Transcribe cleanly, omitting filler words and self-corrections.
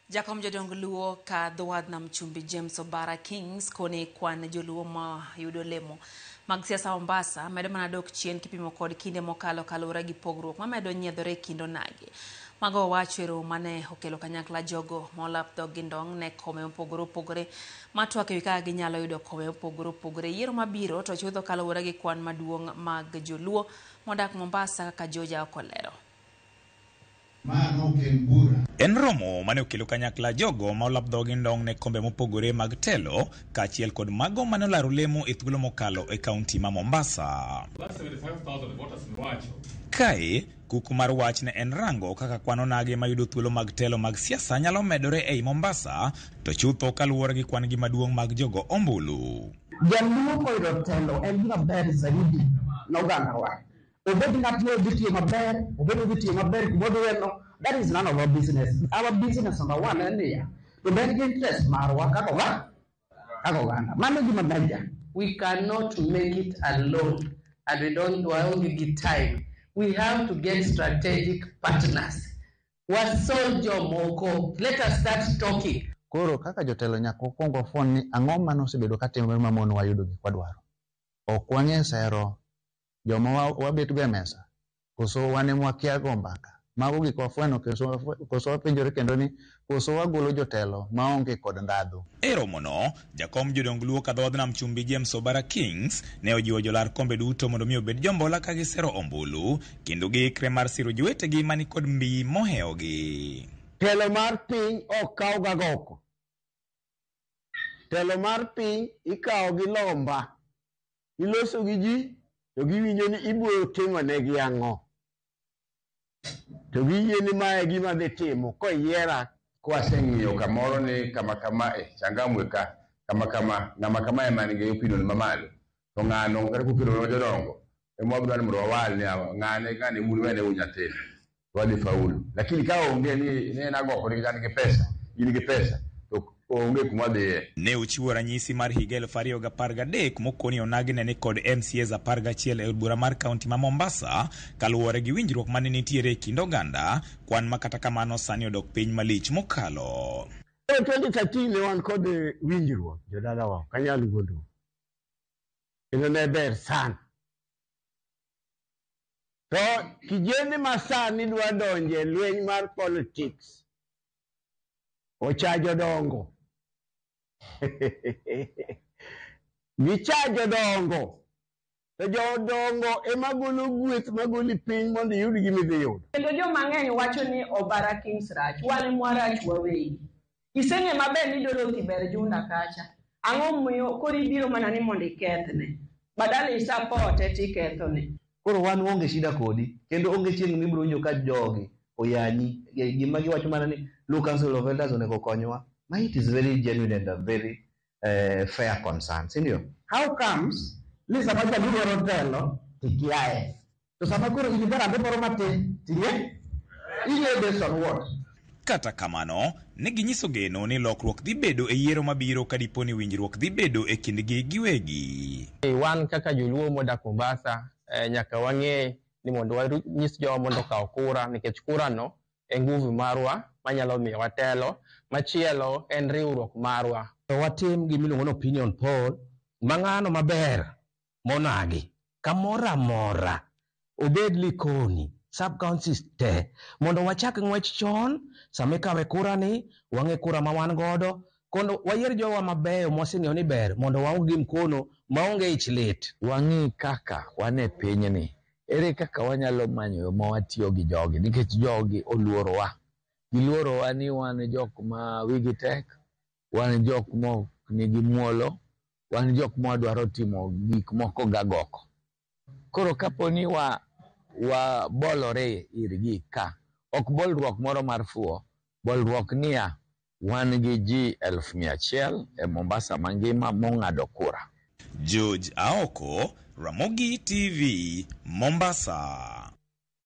Jakom jodong luo ka dhowadh nam chumbi James Obara Kings kone kwan joluo ma yudo lemo mag siasa Mombasa medo mana dok chien kipimo kod kinde mokalo kalure gi pogruok mamedo nyiedhore kindo nage. Mago wachero mane okelo kanyakla jogo molap dhog gi ndong ne kome opogore matwak ewi kaka ginyalo yudo kome opogore yiero mabiro to chutho kalure gi kwan maduong' mag joluo modak Mombasa kaka Joja okolero. En romo mane okelo kanyakla jogo ma olap dhog gi ndong ne kombe mopogore mag telo kaachiel kod mago mane olaro lemo e thuolo mokalo e kaunti ma Mombasa. Kae kuku mar wach ne en rango kaka kwano nage mayudo thuolo mag telo mag siasa nyalo medore ei Mombasa to chutho kaluwore gi kwan gi maduong' mag jogo ombulu. Jaluo koyudo telo en gima ber zaidi n'oganda wa. Obed ng'atno dhitiyo maber, obed dhitiyo maber kumodweno, that is none of our business. Our business number one en niya, to ben gi interest marwa kaka oganda. Mano gima ber. We cannot make it alone and we don't only get time. We have to get strategic partners. Wasol jomoko. Let us start talking. Koro kaka jotelo nyaka okwongo fon ni ang'o mano osebedo katimore ma mon wayudo gik wadwaro. Ok wang'e sero joma wabet go e mesa. Koso wane mwakia go mbaka. Mago gik wafweno koso wapenjore kendo ni koso wagolo jotelo maonge kod ndadhu. E romono, jakom jodong luo ka dhowadh nam chumbi James Obara Kings ne ojiwo jolar kombe duto mondo mi obed jombola ka gisero ombulu kendo giikre mar siro jowetegi mani kod mbii mohewogi. Telo mar piny ok kaw gagoko. Telo mar piny ikawo gi lomba. Iloso gi ji to giwinjo ni ibiro timo negi ang'o. To giyie ni mae gima dhi timo koyiera kwaseng'iyo kamoro ni kama Changamwe ka kama ema nigi opinion mamalo to ng'ano kata kupiro jodongo ema wabiro ni mondo wawal ni ng'ane mulu wene unyathini wadhi faulu, lakini ka onge ni en agoko ni gin gi pesa to onge kuma dhiye. Ne ochiwo ranyisi mar higa 2013 mokoni onagne ni kod MCAs 11 e bura mar kaunti ma Mombasa kaluwore gi winjruok mane nitiere kind oganda kwan makata kamano sani odok piny malich mokalo. 2013 ne wan kod winjruok jodala wa kanyalo gondo. Kendo ne ber sana. To kijeni masani dwa donje lweny mar politics. Ochajo dongo. Gichajo dongo. To jodongo ema golo gweth magoli piny mondo yud gimidhi yudo. Kendo joma ng'eny wacho ni Obara Kings rach, wan mwarach wawegi. Iseng'e maber ni Dorothy ber Junda kacha. Ang'o miyo kori biro mana ni mondo ikethne. Badala isapote tikethone. Koro wan onge shida kodi kendo onge chieng' mibiro winjo ka jogi oyanyi gima giwacho mana ni local council of elders onego konywa. It is very genuine and a very fair concern. Sindio? How comes Lisa Maja gudwaro telo tikiae? To sama koro gibara beporo matin tiye? Iye based on what? Kata kamano, ne ginyiso geno ni lokruok dhi bedo e yiero mabiro kadiponi winjruok dhi bedo e kindgi giwegi. Wan kaka joluo modak Mombasa nyaka wang'e ni mondo wanyis jowa mondo kaw kura nikech kura no e nguvu marwa manyalo miyo watelo. Machielo en riwruok marwa. Watim gimiluongo ni opinion poll mang'ano maber monagi kamora mora obed Likoni sub counties te mondo wachak ng'wech chon same kawe kura ni wang'e kura ma wan godo kondo wayier jowa mabeyo mwaseng'eyo ni ber mondo waonge mkono maonge ich lit. Wang'i kaka wane piny ni ere kaka wanyalo manyo ma watiyo gi jogi nikech jogi oluorowa. Giluorowa ni wan jok ma wigi tek, wan jok ma nigi muolo, wan jok ma dwaro timo gik moko gagoko. Koro kaponi wa bolore irgi ka ok bolruok moro mar fuo, bolruok niya wan gi ji 100,000 e Mombasa mangima mong'ado kura. George Aoko, Ramogi TV, Mombasa.